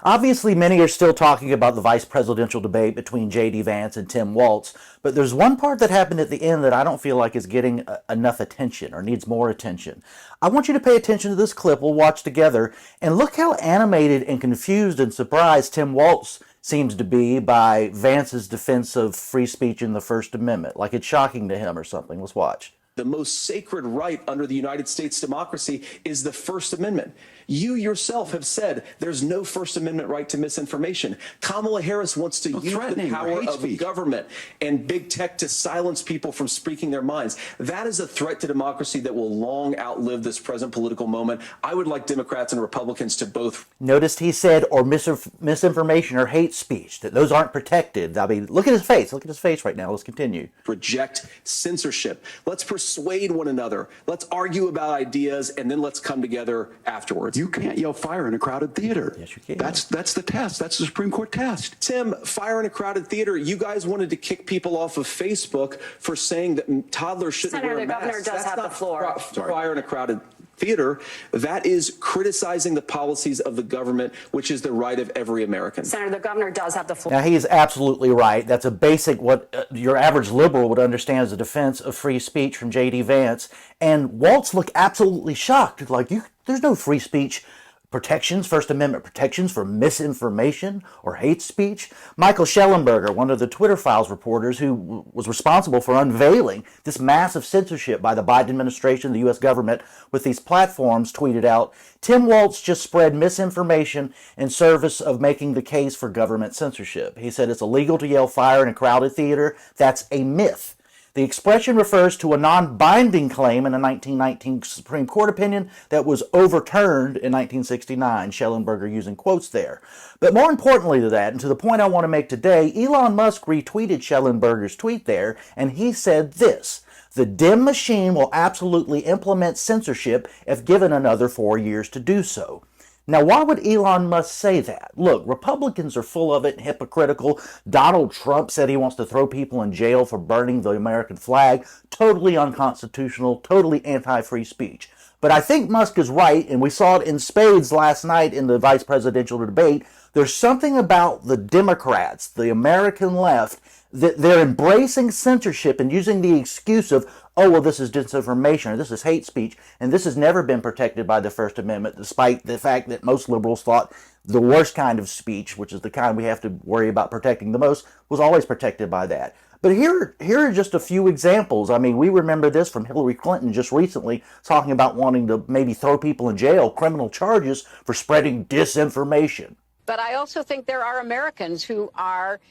Obviously, many are still talking about the vice presidential debate between J.D. Vance and Tim Walz, but there's one part that happened at the end that I don't feel like is getting enough attention or needs more attention. I want you to pay attention to this clip we'll watch together, and look how animated and confused and surprised Tim Walz seems to be by Vance's defense of free speech in the First Amendment, like it's shocking to him or something. Let's watch. The most sacred right under the United States democracy is the First Amendment. You yourself have said there's no First Amendment right to misinformation. Kamala Harris wants to use the power of government and big tech to silence people from speaking their minds. That is a threat to democracy that will long outlive this present political moment. I would like Democrats and Republicans to both. Noticed he said, or misinformation or hate speech, that those aren't protected. I mean, look at his face. Look at his face right now. Let's continue. Reject censorship. Let's persuade one another. Let's argue about ideas, and then let's come together afterwards. You can't yell fire in a crowded theater. Yes, you can. That's the test. That's the Supreme Court test. Tim, fire in a crowded theater. You guys wanted to kick people off of Facebook for saying that toddlers shouldn't wear masks. Senator, the governor does have the floor. Fire in a crowded theater. That is criticizing the policies of the government, which is the right of every American. Senator, the governor does have the floor. Now, he is absolutely right. That's a basic, what your average liberal would understand as a defense of free speech from J.D. Vance. And Walz looked absolutely shocked. Like, there's no free speech protections, First Amendment protections for misinformation or hate speech. Michael Schellenberger, one of the Twitter Files reporters who was responsible for unveiling this massive censorship by the Biden administration, the U.S. government, with these platforms, tweeted out, Tim Walz just spread misinformation in service of making the case for government censorship. He said it's illegal to yell fire in a crowded theater. That's a myth. The expression refers to a non-binding claim in a 1919 Supreme Court opinion that was overturned in 1969, Schellenberger using quotes there. But more importantly to that, and to the point I want to make today, Elon Musk retweeted Schellenberger's tweet there, and he said this: the dim machine will absolutely implement censorship if given another 4 years to do so. Now, why would Elon Musk say that? Look, Republicans are full of it and hypocritical. Donald Trump said he wants to throw people in jail for burning the American flag. Totally unconstitutional, totally anti-free speech. But I think Musk is right, and we saw it in spades last night in the vice presidential debate. There's something about the Democrats, the American left, that they're embracing censorship and using the excuse of, oh, well, this is disinformation, or this is hate speech, and this has never been protected by the First Amendment, despite the fact that most liberals thought the worst kind of speech, which is the kind we have to worry about protecting the most, was always protected by that. But here are just a few examples. I mean, we remember this from Hillary Clinton just recently, talking about wanting to maybe throw people in jail, criminal charges for spreading disinformation. But I also think there are Americans who are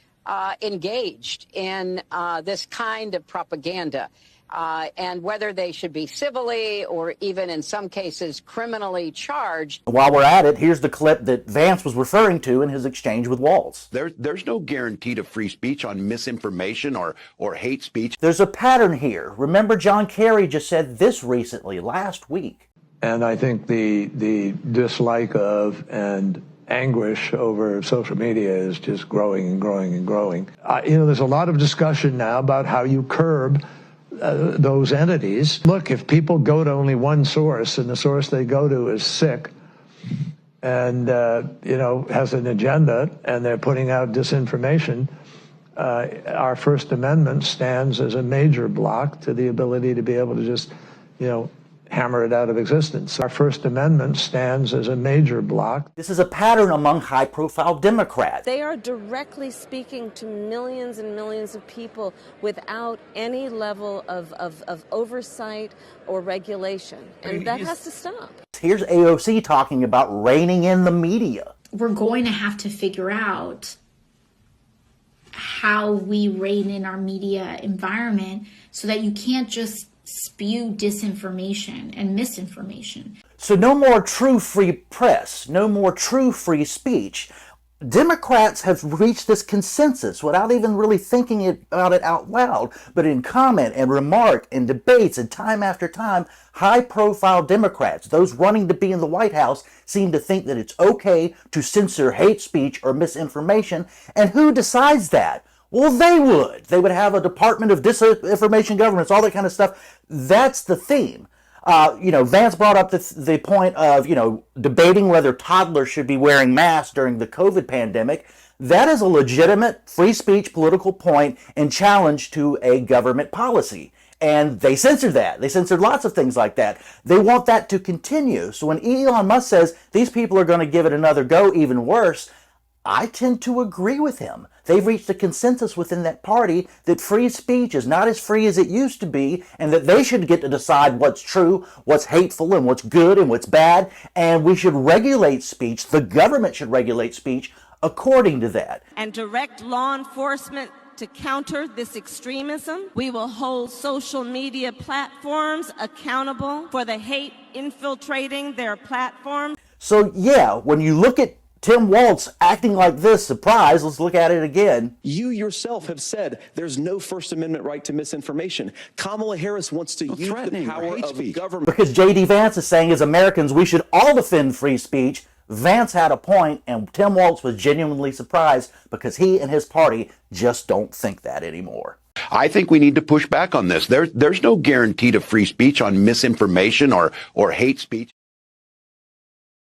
engaged in this kind of propaganda. And whether they should be civilly or even in some cases criminally charged. While we're at it, here's the clip that Vance was referring to in his exchange with Walz. There's no guarantee to free speech on misinformation or hate speech. There's a pattern here. Remember, John Kerry just said this recently, last week. And I think the dislike of and anguish over social media is just growing and growing and growing. There's a lot of discussion now about how you curb those entities. Look, if people go to only one source and the source they go to is sick and, has an agenda and they're putting out disinformation, our First Amendment stands as a major block to the ability to be able to just, hammer it out of existence. Our First Amendment stands as a major block. This is a pattern among high-profile Democrats. They are directly speaking to millions and millions of people without any level of oversight or regulation, and that has to stop. Here's AOC talking about reining in the media. We're going to have to figure out how we rein in our media environment so that you can't just spew disinformation and misinformation. So no more true free press, no more true free speech. Democrats have reached this consensus without even really thinking about it out loud, but in comment and remark and debates and time after time, high-profile Democrats, those running to be in the White House, seem to think that it's okay to censor hate speech or misinformation. And who decides that? Well, they would. They would have a Department of Disinformation Governance, all that kind of stuff. That's the theme. Vance brought up the point of, debating whether toddlers should be wearing masks during the COVID pandemic. That is a legitimate free speech political point and challenge to a government policy. And they censored that. They censored lots of things like that. They want that to continue. So when Elon Musk says these people are going to give it another go, even worse, I tend to agree with him. They've reached a consensus within that party that free speech is not as free as it used to be, and that they should get to decide what's true, what's hateful, and what's good and what's bad, and we should regulate speech. The government should regulate speech according to that. And direct law enforcement to counter this extremism. We will hold social media platforms accountable for the hate infiltrating their platforms. So yeah, when you look at Tim Walz acting like this, surprise, let's look at it again. You yourself have said there's no First Amendment right to misinformation. Kamala Harris wants to use the power of government. Because J.D. Vance is saying as Americans, we should all defend free speech. Vance had a point, and Tim Walz was genuinely surprised because he and his party just don't think that anymore. I think we need to push back on this. There's no guarantee to free speech on misinformation or hate speech.